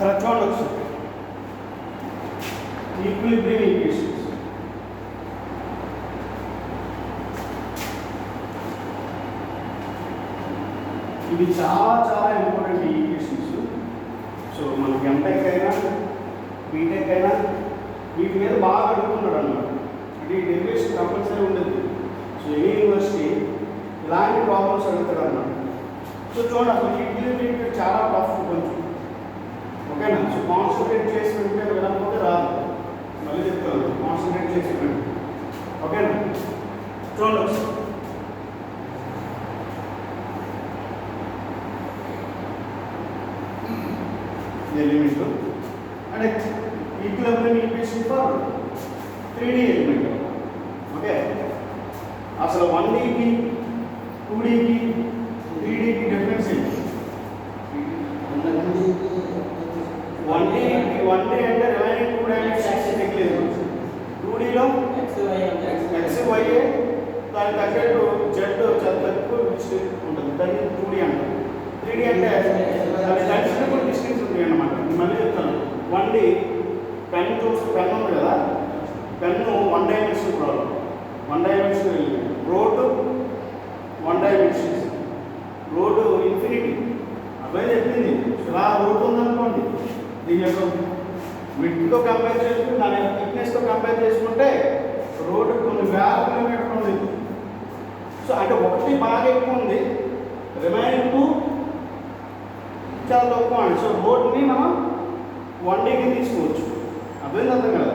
చూడవచ్చు equilibrium equations. ఇవి చాలా చాలా ఇంపార్టెంట్ ఈక్వేషన్స్. సో మనకి ఎంటెక్ అయినా బీటెక్ అయినా వీటి మీద బాగా అడుగుతున్నాడు అన్నమాట. అంటే ఈ డెరివేషన్ కంపల్సరీ ఉండదు. సో ఎనీ యూనివర్సిటీ ఇలాంటి ప్రాబ్లమ్స్ అడుగుతాడు అన్నమాట. సో చూడండి అసలు ఈక్విలిబ్రియం చాలా టఫ్ కొంచెం, ఓకేనా. సో కాన్సన్ట్రేట్ చేసి ఉంటే వినకపోతే రాదు. మళ్ళీ చెప్తాను, కాన్సన్ట్రేట్ చేసి ఉండండి, ఓకేనా. చూడండి ఒకసారి ఎలిమెంట్ అంటే equilibrium equation for 3D element. Okay, అసలు 1Dకి 2Dకి 3Dకి డిఫరెన్స్ ఏంటి? 1D అంటే రిమైనింగ్ 2 డైమెన్షన్స్ తెలియదు. 2Dలో x y దాని తగ్గట్టు z చాలా తక్కువ ఉంటుంది, దాన్ని 2D అంటారు. 3D అంటే అది కన్సిడరబుల్ డిస్టెన్స్ ఉంది అన్నమాట. మళ్ళీ చెప్తాను, 1D పెన్ ఉంది కదా, pen 1 dimension problem, 1 dimension road 1 dimension, road infinity. అబ్బాయి చెప్పింది ఇలా రోడ్డు ఉందనుకోండి, దీని యొక్క విడ్త్తో కంపేర్ చేసుకుంటే దాని యొక్క థిక్నెస్తో కంపేర్ చేసుకుంటే రోడ్డు కొన్ని వేల కిలోమీటర్లు ఉంది. సో అంటే ఒకటి బాగా ఎక్కువ ఉంది, రిమైనింగ్ 2 చాలా తక్కువ అండి. సో రోడ్ని మనం 1Dకి తీసుకోవచ్చు. అర్థమైంది, అర్థం కదా.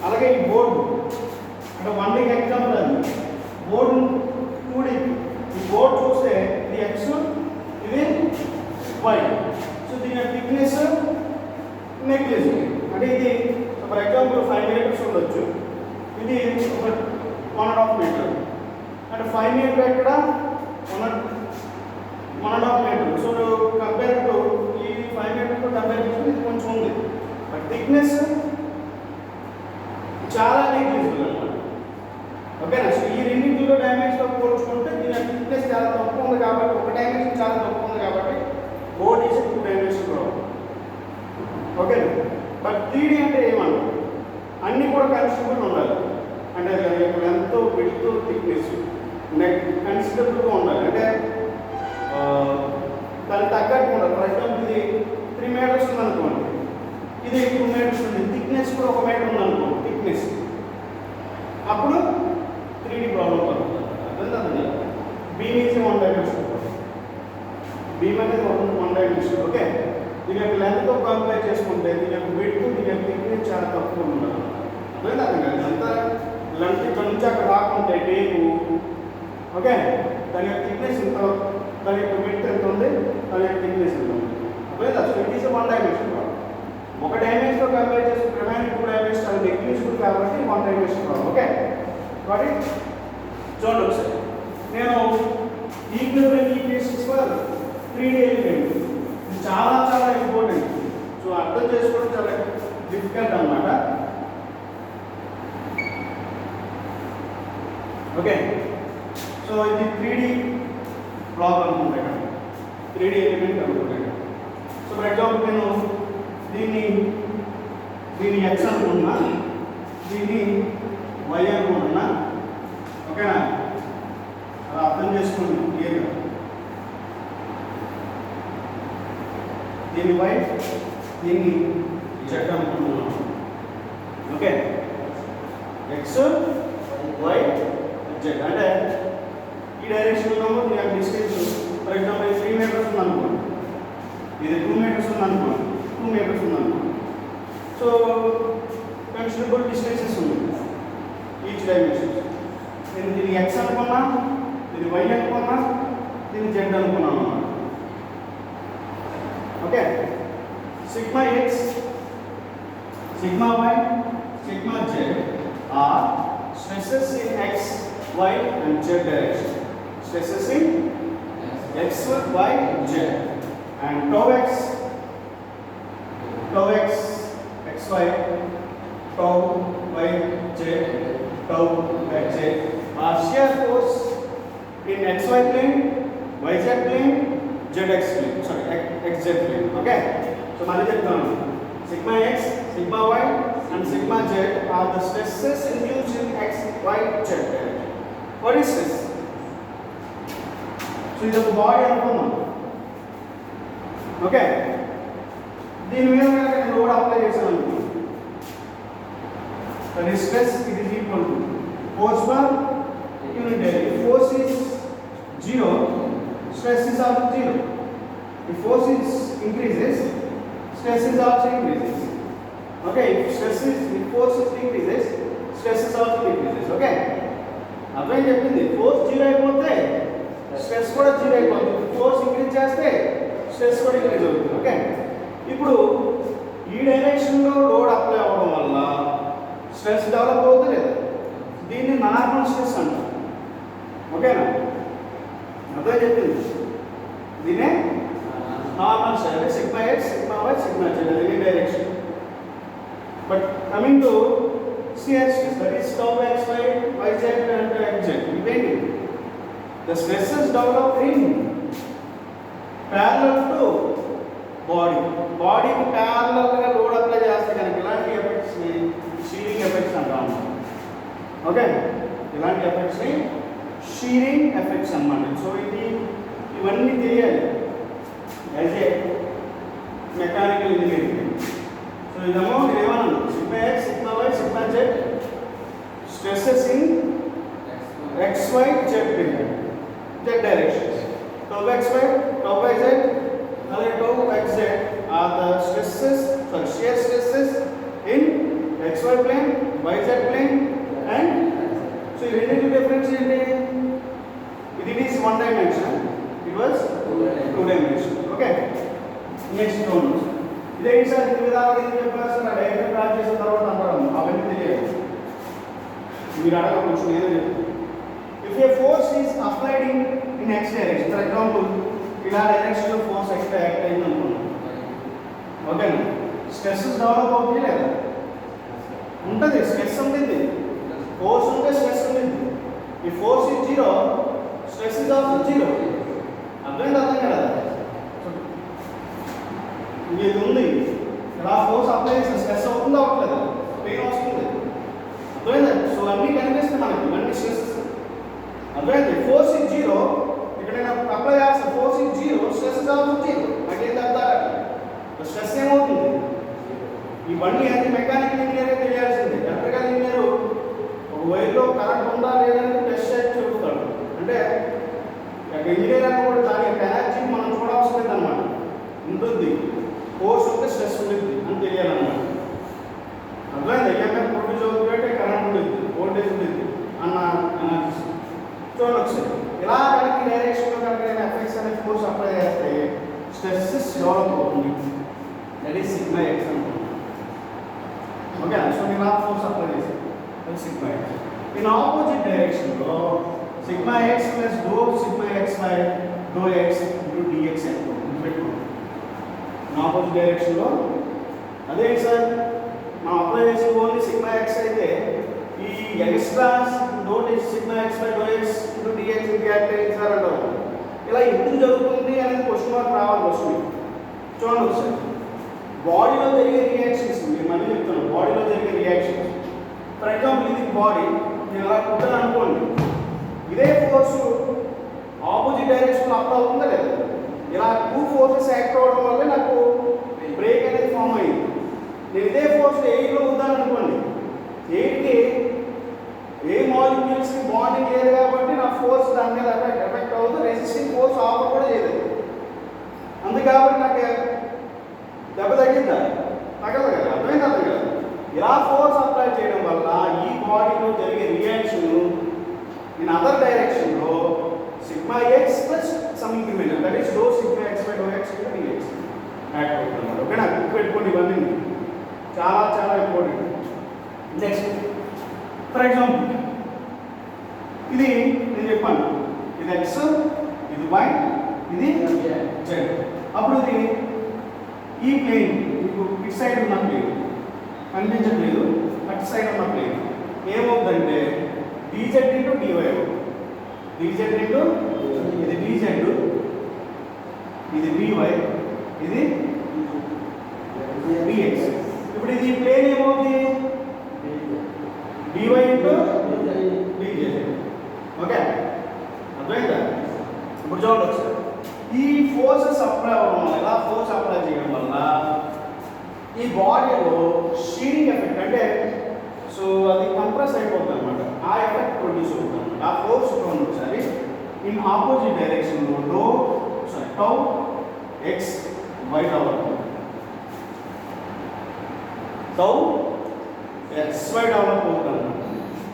అలాగే ఈ బోర్డు అంటే 1Dకి ఎగ్జాంపుల్ అది, బోర్డు 2Dకి. ఈ బోర్డు చూస్తే ఇది x, ఇది y. సో దీని థిక్నెస్ నెగ్లిజిబుల్. అంటే ఇది ఫర్ ఎగ్జాంపుల్ 5 మీటర్స్ ఉండొచ్చు, ఇది 1.5 మీటర్. అంటే 5 మీటర్ ఎక్కడ 1.5 మీటర్. సో కంపేర్ టు ఈ 5 మీటర్తో కంపేర్ చేసుకుంటే ఇది కొంచెం ఉంది, బట్ థిక్నెస్ చాలా నెగ్లిజిబుల్ అన్నమాట. ఓకేనా. సో ఈ రెండింటిలో డైమెన్షన్తో పోల్చుకుంటే దీని థిక్నెస్ చాలా తక్కువ ఉంది కాబట్టి, ఒక డైమెన్షన్ చాలా తక్కువ ఉంది కాబట్టి బోర్డ్ ఈజ్ 2 డైమెన్షన్ ప్రాబ్లం. ఓకేనా. బట్ 3D అంటే ఏమన్నా అన్నీ కూడా కన్సిడరబుల్ ఉండాలి. అంటే లెంత్, విడ్త్, థిక్నెస్ కన్సిడరబుల్గా ఉండాలి. అంటే దానికి తగ్గట్టు ఉండాలి. ఫర్ ఎగ్జాంపుల్ ఇది 3 మీటర్స్ ఉందనుకోండి, ఇది 2 మీటర్స్ ఉంది, థిక్నెస్ కూడా 1 మీటర్ ఉందనుకోండి థిక్నెస్, అప్పుడు 3D ప్రాబ్లం పడుతుంది. అర్థం. బీమ్ ఈజ్ 1 డైమెన్షన్, బీమ్ అనేది 1 డైమెన్షన్. ఓకే, దీని యొక్క లెంత్తో కంపేర్ చేసుకుంటే దీని యొక్క విడ్త్, దీని యొక్క థిక్నెస్ చాలా తక్కువ ఉండాలి. అర్థం కాదు. అంతా లెంత్ ఇక్కడ నుంచి అక్కడ రాకుంటే టేపు, ఓకే, దాని యొక్క థిక్నెస్ ఇంత, దాని యొక్క విడ్త్ ఎంత ఉంది, దాని యొక్క థిక్నెస్ ఎంత ఉంది. అర్థమైందా. So it is 1 dimension problem. ఒక డైమెన్షన్తో కంపేర్ చేసుకుంటే రిమైనింగ్ 2 డైమెన్షన్ అది నెగ్లిజిబుల్ కాబట్టి 1 డైమెన్షన్ ప్రాబ్లం. ఓకే, కాబట్టి చూడండి ఒకసారి, నేను equilibrium equations for 3D element ఇది చాలా చాలా ఇంపార్టెంట్. సో అర్థం చేసుకోవడం చాలా డిఫికల్ట్ అన్నమాట. ఓకే, సో ఇది 3D బ్లాక్ అనుకుంటే, 3D ఎలిమెంట్ అనుకుంటే. సో ఫర్ ఎగ్జాంపుల్ నేను దీన్ని x అనుకున్నా, దీన్ని y అనుకుంటున్నా. ఓకేనా, అలా అర్థం చేసుకోండి క్లియర్గా. దీన్ని y, దీన్ని z అనుకుంటున్నాను. ఓకే, x, y, z అంటే ఈ డైరెక్షన్ ఉన్నాము, దీని యొక్క డిస్టెన్స్ ఫర్ ఎగ్జాంపుల్ 3 మీటర్స్ ఉందనుకోండి, ఇది 2 మీటర్స్ ఉందనుకోండి, 2 మీటర్స్ ఉందనుకోండి. సో కన్సిడరబుల్ డిస్టెన్సెస్ ఉన్నాయి ఈచ్ డైమెన్షన్. నేను దీన్ని x అనుకున్నా, దీన్ని y అనుకున్నా, దీన్ని z అనుకున్నాను అన్నమాట. Okay, sigma x, sigma y, sigma z are stresses in x, y and z direction. Stresses in x, y, z and tau x, x, y, tau y, z, tau z are shear force in xy plane, yz plane, zx plane, sorry xz plane. Okay, so మళ్ళీ చెప్తాను, sigma x, sigma y and sigma z are the stresses induced in x, y, z direction. What is stress? So ఇది ఒక body అనుకుందాం. Okay, దీని మీద కనుక నేను load apply చేశాను అనుకో, that is stress, it is equal to force per unit area. If force is 0, stress is also 0. If force is increases, stress is also increases. Okay, if force is decreases, stress is also decreases. Okay, అర్థం చెప్పింది. Force 0 అయిపోతే stress కూడా 0 అయిపోతుంది. Force increase చేస్తే stress కూడా increase అవుతుంది. Okay, ఇప్పుడు ఈ డైరెక్షన్లో లోడ్ అప్లై అవ్వడం వల్ల స్ట్రెస్ డెవలప్ అవుతుంది లేదా, దీన్ని నార్మల్ స్ట్రెస్ అంటారు. ఓకేనా, అర్థం చెప్పింది. దీనే నార్మల్ స్ట్రెస్ అంటే sigma x, sigma y, sigma z అది direction. But coming to shear stress, that is tau xy, yz and xz, ఇవేంటి the stresses develop in parallel to బాడీకి ప్యారలల్గా లోడ్ అప్లై చేస్తే కనుక ఇలాంటి ఎఫెక్ట్స్ని షీరింగ్ ఎఫెక్ట్స్ అంటాము. ఓకే, ఇలాంటి ఎఫెక్ట్స్ని షీరింగ్ ఎఫెక్ట్స్ అన్నమాట. సో ఇవన్నీ తెలియాలి as a mechanical engineering. So ఇదేమో నేను ఏమన్నాను, sigma x, sigma y, sigma z stresses in x y z directions. Tau x y, tau y z and tau xz are the stresses, shear stresses in xy plane, yz plane and so ఈ రెండింటి difference ఏంటి, it is one dimension, it was two dimension. Okay, next చూడండి, ఇదే sir ఈ విధాలుగా ఏం చెప్పారు sir, ఆ డయాగ్రామ్ డ్రా చేసిన తర్వాత అంటారు అవన్నీ తెలియాలి. మీరు అడగవచ్చు, నేనే చెప్తాను. If a force is applied in x direction, for example ఇలా డైరెక్షన్లో ఫోర్స్ ఎక్స్ట్రా యాక్ట్ అయింది అనుకున్నాం. ఓకేనా, స్ట్రెస్ డెవలప్ అవుతుంది లేదా, ఉంటుంది. స్ట్రెస్ ఉంటుంది, ఫోర్స్ ఉంటే స్ట్రెస్ ఉంటుంది. ఈ force is 0, stress is also 0. అర్థం కదా, ఇది ఉంది ఇలా ఫోర్స్ అప్లై చేస్తే స్ట్రెస్ అవుతుందా అవ్వట్లేదు, పెయిన్ వస్తుంది. అర్థమైందా? సో అన్నీ కనిపిస్తాయి మనకి, ఇవన్నీ స్ట్రెస్. అర్థమైంది, ఫోర్స్ ఇస్ 0, ఇక్కడ నేను అప్లై చేస్తాను, force is 0, stress is also 0. నాకేం అర్థం, స్ట్రెస్ ఏమవుతుంది, ఇవన్నీ అది మెకానికల్ ఇంజనీర్ తెలియాల్సిందే. ఎలక్ట్రికల్ ఇంజనీర్ ఒక వైర్లో కరెంట్ ఉందా లేదని టెస్ట్ చేసి చూపుతాడు. అంటే ఇంజనీర్ అని కూడా దాని యొక్క ఎనర్జీ మనం చూడాల్సింది అనమాట. ఉంటుంది, ఫోర్స్ ఉంటే స్ట్రెస్ ఉంటుంది అని తెలియాలన్నమాట. అర్థమైంది, ఈఎంఎఫ్ ప్రొడ్యూస్ అవుతుందంటే కరెంట్ ఉంటుంది, వోల్టేజ్ ఉంటుంది అన్న ఎనర్జీ. చూడండి ఒకసారి, ఇలా కనుక డైరెక్షన్లో కనుక నేను ఎఫెక్ట్స్ అనే ఫోర్స్ అప్లై చేస్తే స్ట్రెస్ డెవలప్ అవుతుంది. దట్ ఈస్ సిగ్మా ఎక్స్ అనుకుంటున్నాను. ఓకే, సో నేను ఆ ఫోర్స్ అప్లై చేశాను, అది సిగ్మా ఎక్స్. ఇన్ ఆపోజిట్ డైరెక్షన్లో sigma x plus do sigma x by dou x into dx అనుకుంటున్నాను పెట్టుకోండి. ఇన్ ఆపోజిట్ డైరెక్షన్లో అదే సార్ మనం అప్లై చేసి ఓన్లీ సిగ్మా ఎక్స్ అయితే ఈ extra dou sigma x by dou x into dx into sir అంటారు. ఇలా ఎందుకు జరుగుతుంది అనేది క్వశ్చన్ మార్క్ రావాలి క్వశ్చన్. చూడండి ఒకసారి, బాడీలో జరిగే రియాక్షన్స్ మీరు మళ్ళీ చెప్తున్నాను, బాడీలో జరిగే రియాక్షన్స్. ఫర్ ఎగ్జాంపుల్ ఇది బాడీ, నేను అలా కుట్టాను అనుకోండి, ఇదే ఫోర్స్ ఆపోజిట్ డైరెక్షన్లో అప్లై అవుతుందా లేదా, ఇలా 2 ఫోర్సెస్ యాక్ట్ అవ్వడం వల్ల నాకు బ్రేక్ అనేది ఫామ్ అయ్యింది. నేను ఇదే ఫోర్స్ ఎయిర్లో ఉందాను అనుకోండి, ఎయిర్కి ఏ మాలిక్యూల్స్కి బాండింగ్ లేదు కాబట్టి నా ఫోర్స్ దాని మీద ఎఫెక్ట్ అవుతుంది, రెసిస్టింగ్ ఫోర్స్ ఆఫర్ కూడా చేయలేదు. అందు కాబట్టి నాకు దెబ్బ తగ్గిందా, తగ్గదు కదా, అర్థం కదా. ఇలా ఫోర్స్ అప్లై చేయడం వల్ల ఈ బాడీలో జరిగే రియాక్షన్ ఇన్ అదర్ డైరెక్షన్లో sigma x plus some increment, that is dou sigma x by dou x into dx act అవుతుంది. ఓకేనా, గుర్తుపెట్టుకోండి, ఇవన్నీ చాలా చాలా ఇంపార్టెంట్. నెక్స్ట్ ఫర్ ఎగ్జాంపుల్ ఇది నేను చెప్పాను, ఇది ఎక్స్, ఇది వై, ఇది జెడ్. అప్పుడు ఇది ఈ ప్లేన్ మీకు ఇటు సైడ్ ఉన్న ప్లేన్ కనిపించట్లేదు, అటు సైడ్ ఉన్న ప్లేన్ ఏమవుతుందంటే డీజెడ్ ఇంటూ డివై అవుతుంది. డీజెడ్ ఇంటూ ఇది డీజెడ్, ఇది డివై, ఇది bx. ఇప్పుడు ఇది ప్లేన్ ఏమవుతుంది dy ఇంటూ dz. ఓకే అర్థమైందా? ఇప్పుడు చూడండి ఒకసారి ఈ ఫోర్సెస్ అప్లై అవ్వడం వల్ల ఇలా ఫోర్స్ అప్లై చేయడం వల్ల ఈ బాడీలో షీరింగ్ ఎఫెక్ట్ అంటే సో అది కంప్రెస్ అయిపోతుంది అనమాట. ఆ ఎఫెక్ట్ ప్రొడ్యూస్ అవుతుంది అనమాట. ఆ ఫోర్స్ చూడండి ఒకసారి ఇన్ ఆపోజిట్ డైరెక్షన్లో tau x y develop tau x y develop అవుతుంది అనమాట.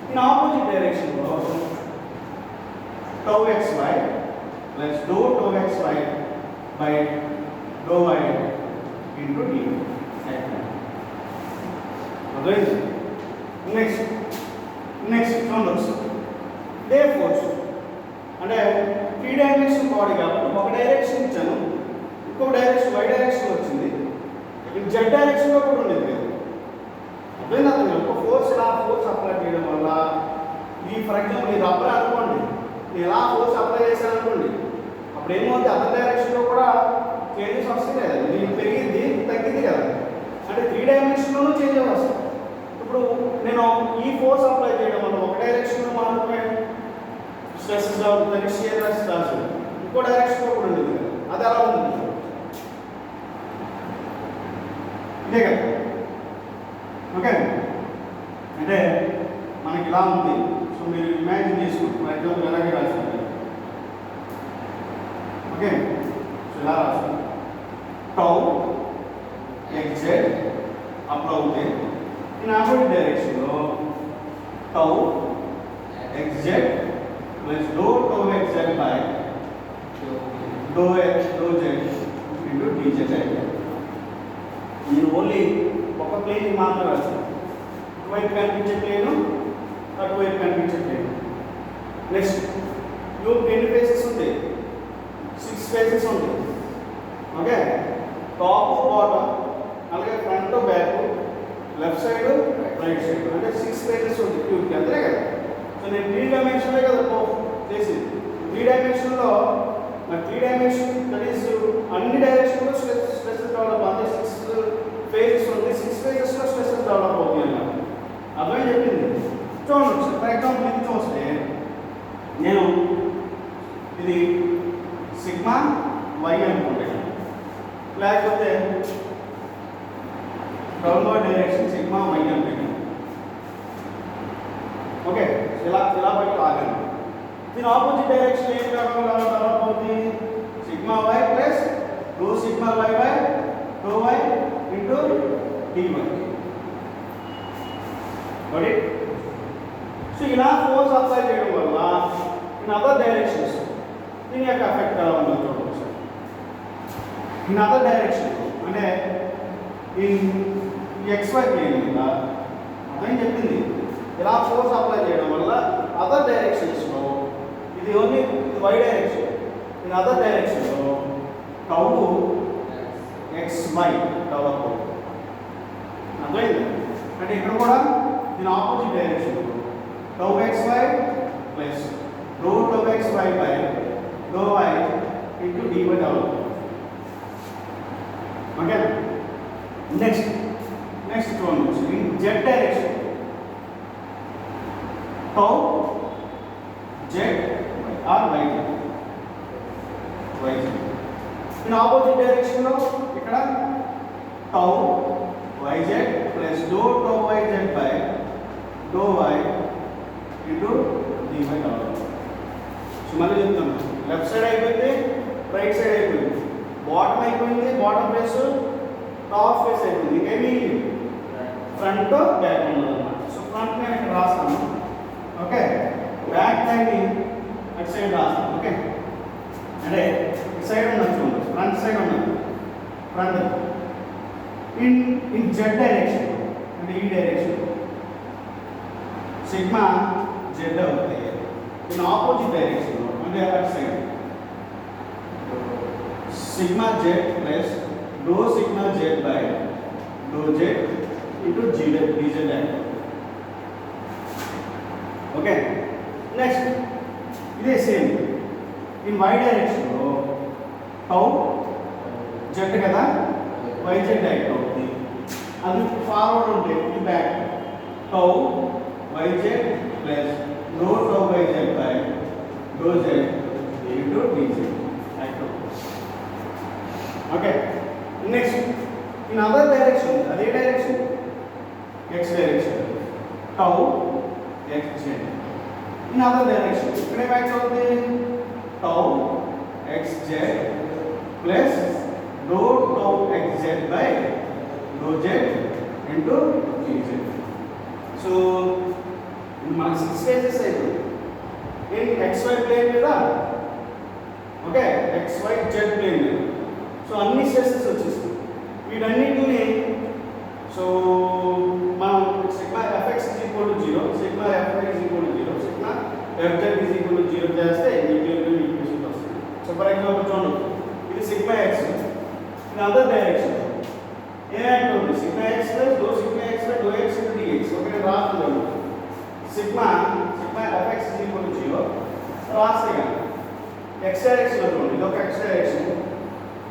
ఇన్ ఆపోజిట్ డైరెక్షన్లో tau x y plus do tau x y by dou y into d. అర్థమైంది? నెక్స్ట్ చూడొచ్చు ఇదే ఫోర్స్ అంటే 3 డైమెన్షన్ బాడీ కాబట్టి ఒక డైరెక్షన్ ఇచ్చాను, ఇంకొక డైరెక్షన్ వై డైరెక్షన్ వచ్చింది, ఇది జెడ్ డైరెక్షన్లో కూడా ఉండేది లేదు. అర్థమైంది? అర్థం ఒక ఫోర్స్ ఇలా ఫోర్స్ అప్లై చేయడం వల్ల ఈ ఫర్ ఎగ్జాంపుల్ ఈ రబ్బర్ అనుకోండి, నేను ఇలా ఫోర్స్ అప్లై చేశాను అనుకోండి, అప్పుడు ఏమవుతుంది అదర్ డైరెక్షన్లో కూడా చేంజెస్ వస్తాయి కదా, ఇది పెరిగింది తగ్గింది కదా, అంటే 3 డైమెన్షన్లోనూ చేంజ్ వస్తాయి. ఇప్పుడు నేను ఈ ఫోర్స్ అప్లై చేయడం వల్ల ఒక డైరెక్షన్లో మాత్రమే స్ట్రెసెస్ అవుతుంది, షియర్ స్ట్రెస్ రాసు, ఇంకో డైరెక్షన్లో కూడా ఉండేది కదా, అది అలా ఉంటుంది. ఇదే కదా ఓకే. అంటే మనకి ఇలా ఉంది. సో మీరు ఇమాజిన్ చేసుకుంటారు ఫర్ ఎగ్జాంపుల్ ఎలాగే రాసుకుంటారు. ఓకే సో ఇలా రాసుకుంటారు టౌ ఎగ్జెడ్ అప్పుడు అవుతాయి ఇన్ ఆపోజిట్ డైరెక్షన్లో tau xz plus do tau xz by dou x dou z into dz అయితే మీరు ఓన్లీ ఒక ప్లేన్ మాత్రం రాస్తారు. ఇటువైపు కనిపించే ప్లేను, అటువైపు కనిపించే ప్లేను. నెక్స్ట్ ట్యూబ్ ఎన్ని ఫేసెస్ ఉంటాయి? 6 ఫేసెస్ ఉంటాయి. ఓకే టాప్ బాటమ్ అలాగే front back left side right side అంటే 6 ఫేసెస్ ఉంటాయి ట్యూబ్కి, అంతే కదా. సో నేను 3 డైమెన్షన్లే కదా చేసింది. 3 డైమెన్షన్లో 3 డైమెన్షన్ దట్ ఈస్ అన్ని డైరెక్షన్లో స్ట్రెస్ డెవలప్ అంటే 6 ఫేజెస్ ఉంది. 6 ఫేజెస్లో స్ట్రెస్ డెవలప్ అవుతుంది అన్నమాట. అర్థమై చెప్పింది. చూడండి ఫర్ ఎగ్జాంపుల్ ఇది చూస్తే నేను ఇది సిగ్మా వై అనుకుంటాను, లేకపోతే డౌన్వర్డ్ డైరెక్షన్ సిగ్మా వై అనుకుంటాను. ఓకే ఇలా బట్టి ఆగండి. దీని ఆపోజిట్ డైరెక్షన్ ఏం డెవలప్ అవుతుంది? Sigma y plus do sigma y by dou y into dy. Okay so ఇలా ఫోర్స్ అప్లై చేయడం వల్ల ఇన్ అదర్ డైరెక్షన్స్ దీని యొక్క ఎఫెక్ట్ ఎలా ఉందో చూడవచ్చు. ఇన్ అదర్ డైరెక్షన్ అంటే ఇన్ XY ప్లేన్ మీద అదేం చెప్పింది ఇలా ఫోర్స్ అప్లై చేయడం వల్ల అదర్ డైరెక్షన్స్లో ఇది only y direction, in other డైరెక్షన్లో టౌ XY డెవలప్ అవుతుంది. అర్థమైంది? అంటే ఇక్కడ కూడా దీని opposite direction tau XY plus do tau XY by do y into dy develop. Okay next చూడండి in z direction tau z or y in opposite డైరెక్షన్లో ఇక్కడ tau yz plus do tau yz by do y into dy develop. So మళ్ళీ చెప్తాను, left side అయిపోయింది, right side అయిపోయింది, bottom అయిపోయింది, bottom face top face అయిపోయింది, ఇంకేమీ front back ఉన్నదన్నమాట. So front నేను ఇక్కడ రాస్తాను. ఓకే బ్యాక్ సైడ్ని అటు సైడ్ రాస్తాను. ఓకే అంటే ఇటు సైడ్ ఉన్నది చూడండి, ఫ్రంట్ సైడ్ ఉన్నది, ఫ్రంట్ ఇన్ జెడ్ డైరెక్షన్ అంటే ఈ డైరెక్షన్ సిగ్మా జెడ్ అవుతుంది. ఇన్ ఆపోజిట్ డైరెక్షన్లో అంటే అటు side sigma z plus do sigma z by do z into d z అవుతుంది. ఓకే నెక్స్ట్ ఇదే సేమ్ ఇన్ వై డైరెక్షన్లో టౌ జెడ్ కదా, YZ యాక్ట్ అవుతుంది. అది ఫార్వర్డ్ ఉంటే ఇది బ్యాక్ టౌ YZ ప్లస్ రో tau YZ by do Z into DZ act అవుతుంది. Okay, next in other direction, అదే direction x direction tau XZ. In other direction ఇక్కడ యాక్ట్ అవుతుంది tau XZ plus rho tau xz by rho z into dz. So మనకి 6 phases అయిపోయి ఏంటి xy plane మీద, okay, xy z plane మీద. So అన్ని stresses వచ్చేస్తాయి వీటన్నిటిని. సో మనం sigma fx is equal to 0, sigma fy is equal to 0, sigma fz is equal to 0 చేస్తే ఈక్వేషన్ వస్తుంది. సో ఫర్ ఎగ్జాంపుల్ చూడండి, ఇది sigma x in other direction ఏమైనా ఉంది sigma x plus do sigma x by do x into dx. Okay, రాస్తుంది sigma fx is equal to 0 రాస్తాయి. x direction లో చూడండి, ఇది ఒక x డైరెక్షన్,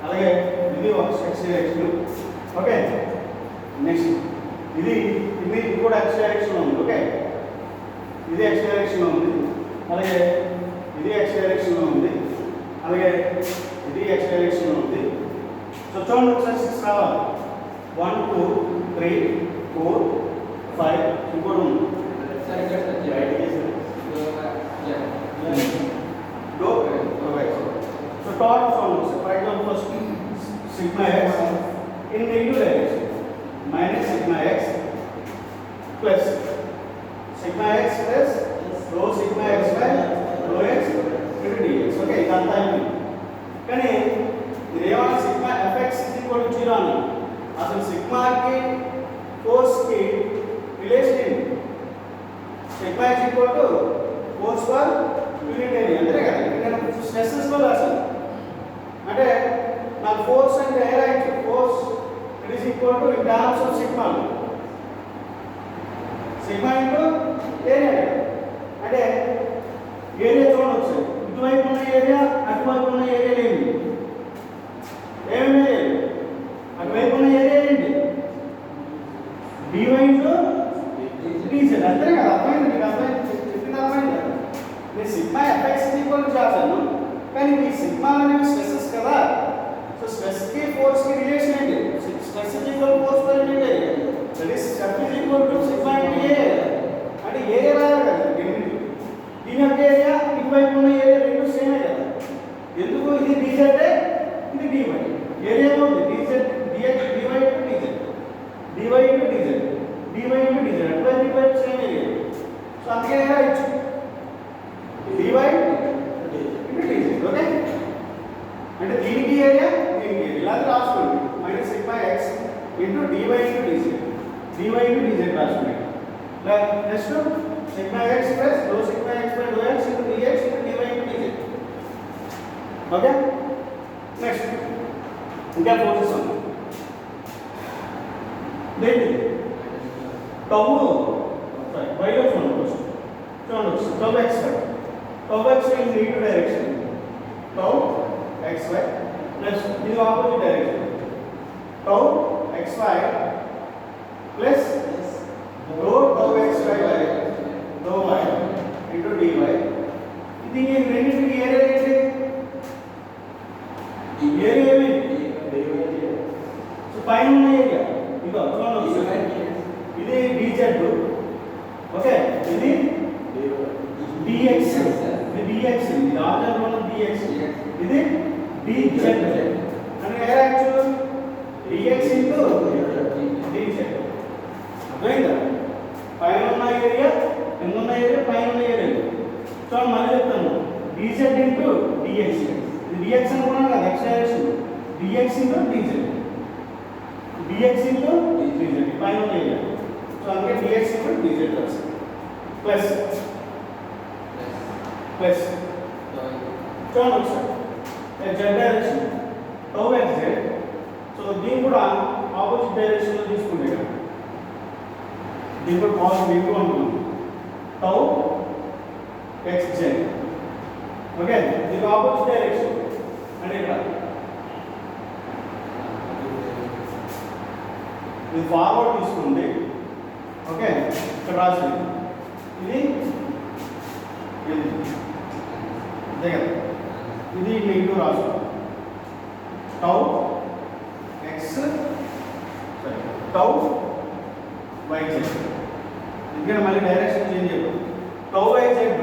అలాగే ఇది ఒక x డైరెక్షన్. ఓకే, నెక్స్ట్ ఇది కూడా x డైరెక్షన్ లో ఉంది. ఓకే, ఇది x డైరెక్షన్ లో ఉంది, అలాగే ఇది x డైరెక్షన్ లో ఉంది, అలాగే ఇది x డైరెక్షన్ లో ఉంది. సో చూడండి ఒకసారి 6 రావాలి. 1 2 3 4 5 ఇంకోటి ఉంది సో టాట్ చూడండి. For example first sigma x in negative direction minus sigma x plus sigma x plus rho sigma x by rho x into dx. Okay, ఇదంతా అయిపోయింది. కానీ ఇదేమన్నా sigma fx is equal to 0 అని అసలు సిగ్మాకి ఫోర్స్కి రిలేషన్ ఏంటి? Sigma is equal to force per unit area, అంతే కదా. నేను స్ట్రెసెస్లో రాశాను అంటే నాకు ఫోర్స్ అంటే ఏ right force it is equal to in terms of sigma into area. అంటే ఏరియా చూడవచ్చు, ఇటువైపు ఉన్న ఏరియా అటువైపు ఉన్న ఏరియా ఏంటి, ఏమేమి అటువైపు ఉన్న ఏరియా ఏంటి dy ఇంటూ dz, అంతే కదా. అర్థమైంది మీకు? చెప్పింది అర్థమైంది కదా. నేను సిగ్మా fx ఈక్వల్ చేశాను, కానీ ఈ సిగ్మా అనేవి స్ట్రెసెస్ కదా. సో స్ట్రెస్కి ఫోర్స్కి రిలేషన్ ఏంటి? Stress is equal force per unit area, that is F is equal to sigma into area. అంటే ఏరియా రాదు కదా దీని యొక్క ఏరియా, ఇటువైపు ఉన్న ఏరియా రెండు సేమే కదా. ఎందుకు? ఇది dz ఇది dy, ఏరియా ఉంది dz dx dy into dz అటువైపు ఇటువైపు సేమ్ ఏరియా. సో అందుకే రాయొచ్చు dy ఇంటూ dz. ఓకే, అంటే దీనికి ఏరియా దీనికి ఏరియా ఇలా రాసుకోండి. Minus sigma x into dy into dz రాసుకోండి. Next sigma x plus do sigma x by do x into dx into dy into dz. Okay, next ఇంకా forces ఉన్నాయి. దేని tau వైలో చూడండి, tau x in negative direction tau xy plus ఇది opposite direction tau xy plus రో tau xy by rho y into dy. ఇది రెండింటికి area ఏంటి? ఏరియా ఏమిటి? సో పైన ఉన్న ఏరియా ఇదిగో చూడండి, ఇది dz, ఓకే, ఇది dx, ఇది dx, ఇది ఆర్డర్ ఉన్న dx, ఇది dz అంటే ఏ రాయొచ్చు dx ఇంటూ dz. అర్థమైందా? పైన ఉన్న ఏరియా కింద ఉన్న ఏరియా పైన ఉన్న ఏరియా. చూడండి మళ్ళీ చెప్తాను, dz ఇంటూ dx, ఇది dx అనుకున్నాను కదా x direction, dx into dz పైన ఉన్న ఏరియా. సో అందుకే dx ఇంటూ dz రాస్తాను ప్లస్ చూడండి ఒకసారి z direction tau xz. So దీన్ని కూడా ఆపోజిట్ డైరెక్షన్లో తీసుకుంటే కదా దీన్ని కూడా పాజిటివ్ ఇంటూ అనుకున్నాం టౌ xz. ఓకే, దీనికి ఆపోజిట్ డైరెక్షన్ అంటే ఇక్కడ ఇది ఫార్వర్డ్ తీసుకోండి. ఓకే, ఇక్కడ రాసింది ఇది ఇది అంతే కదా, ఇది నెగిటివ్ రాసు tau x tau y z. ఇక్కడ మళ్ళీ డైరెక్షన్ చేంజ్ చేయదు. టౌ వై జెడ్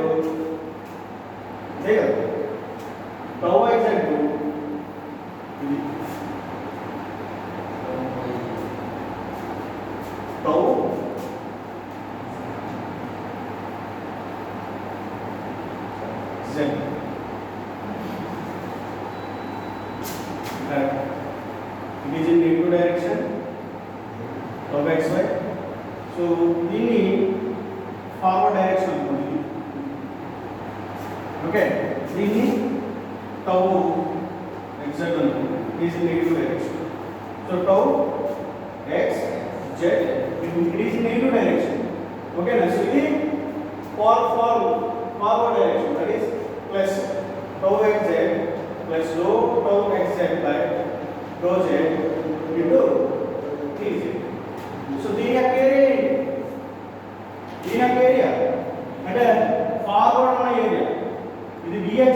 అంతే కదా, టౌ వై జెడ్ ఇది tau z. It is in negative direction of xy. So దీన్ని ఫార్వర్డ్ డైరెక్షన్ అనుకోండి. ఓకే, దీన్ని టౌ xz అనుకోండి. It is in negative direction. So tau x z it is in negative direction. Okay na, so ఇది forward direction, that is plus tau xz plus rho tau xz by rho z into dz. So దీని యొక్క area అంటే forward ఉన్న area ఇది dx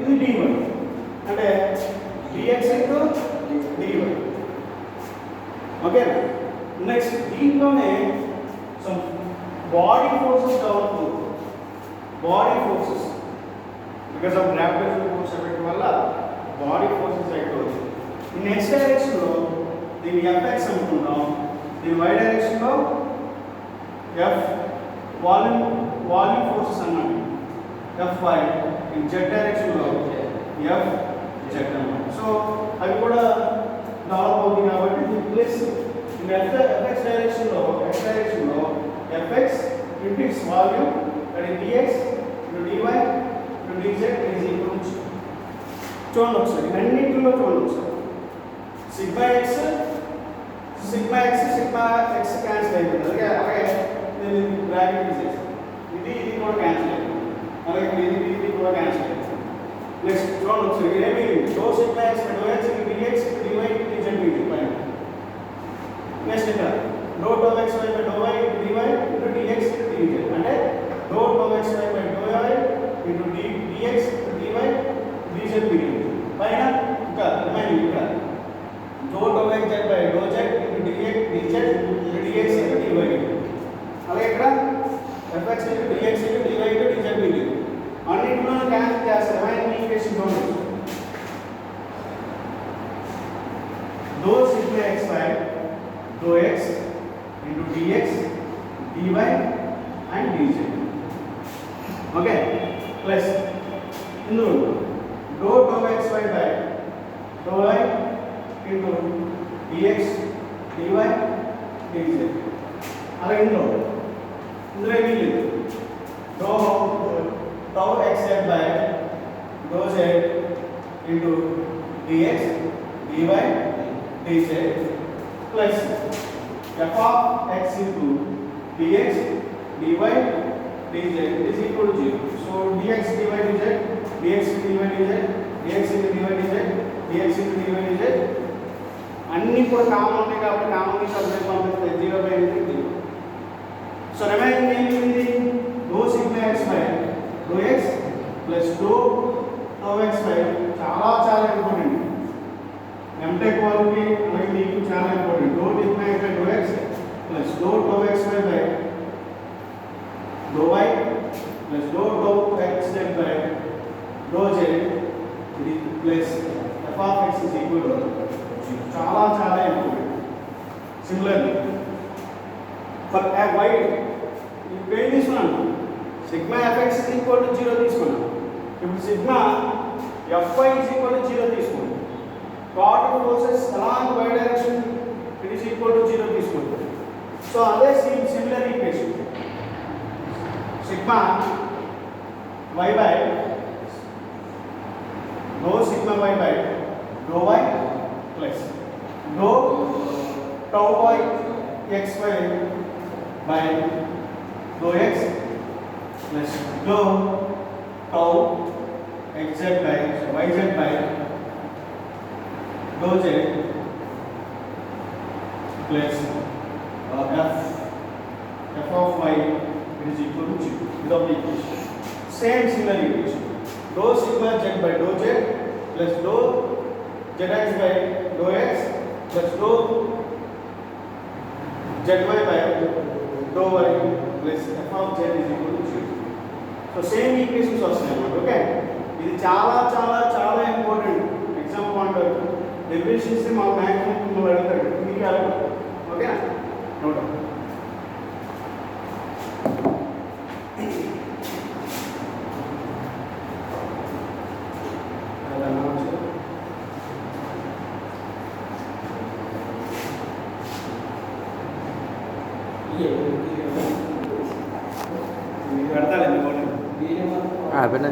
ఇది dy అంటే dx into dy. Okay, next దీంట్లోనే some body forces develop అవుతుంది. Body forces because of gravitational force effect వల్ల బాడీ ఫోర్సెస్ ఎక్కువ అవుతుంది. ఈ నెక్స్ట్ డైరెక్షన్లో దీన్ని fx అనుకుంటాం, దీని y డైరెక్షన్లో f వాల్యూమ్ ఫోర్సెస్ అన్నమాట fy, ఈ z డైరెక్షన్లో f z అన్నమాట. సో అవి కూడా డెవలప్ అవుతుంది కాబట్టి దీని ప్లస్ fx డైరెక్షన్లో fx into its volume, that is dx into dy into dz is equal to చూడండి ఒకసారి అన్నింటిలో చూడండి ఒకసారి సిగ్మా x క్యాన్సిల్ అయిపోయింది. అలాగే నేను బ్రాకెట్ తీసేసాను, ఇది కూడా క్యాన్సిల్ అయిపోయింది, అలాగే ఇది కూడా క్యాన్సిల్ అయిపోయింది. నెక్స్ట్ చూడండి ఒకసారి ఏమి dou sigma x dou x into dx into dy into dz మిగిలింది పైన. నెక్స్ట్ ఇక్కడ dou dou x y by dou y into dy into dx into dz అంటే dou dou x y by dou y into dx into dy dz మిగిలింది. పైన ఇంకా remaining ఇక్కడ dou dou x z by dou z into dx into dx into dy. అలాగే ఇక్కడ fx into dx into dy into dz మిగిలింది. అన్నింటిలో cancel చేస్తే remaining equation చూడండి. Dou sigma xy dou x into dx dy and dz. Okay, plus ఇందులో dou xy by dou y into dx dy dz. అలాగే ఇందులో ఏమీ లేదు, dou xz by dou z into dx dy dz plus f of x into dx dy dz is equal to 0. So dx dy dz dx into dy dz dx into dy dz dx into dy dz అన్నీ కూడా common ఉన్నాయి కాబట్టి common ని substitute పంపిస్తే 0 by 0. So remaining ఏమిటి, dou sigma x by do x plus dou x by చాలా important. MTech వాళ్ళకి అలాగే మీకు చాలా important. Dou sigma x by do x plus dou x by do y plus dou x z by dou z ఇది plus f of x is equal to చాలా important. Similarly for y ఇప్పుడు ఏం తీసుకున్నాను, sigma fx is equal to 0 తీసుకున్నాను. ఇప్పుడు sigma fy is equal to 0 తీసుకోండి. Total forces along y direction it is equal to 0 తీసుకోండి. So అదే similar equation sigma y by dou sigma y by do y plus do tau y xy by dou x plus dou tau xz by yz by dou z plus f of y is equal to 0 without the equation. Same similar equation. Dou sigma z by dou z plus dou zx by dou x plus dou zy by dou y plus f of z is equal to 0. So same equations వస్తాయి అన్నమాట. Okay, ఇది చాలా చాలా చాలా important. Exam point derivations మా maximum మిమ్మల్ని అడుగుతాడు, మీకు అడగదు. ఓకేనా, నోట్ apa nih?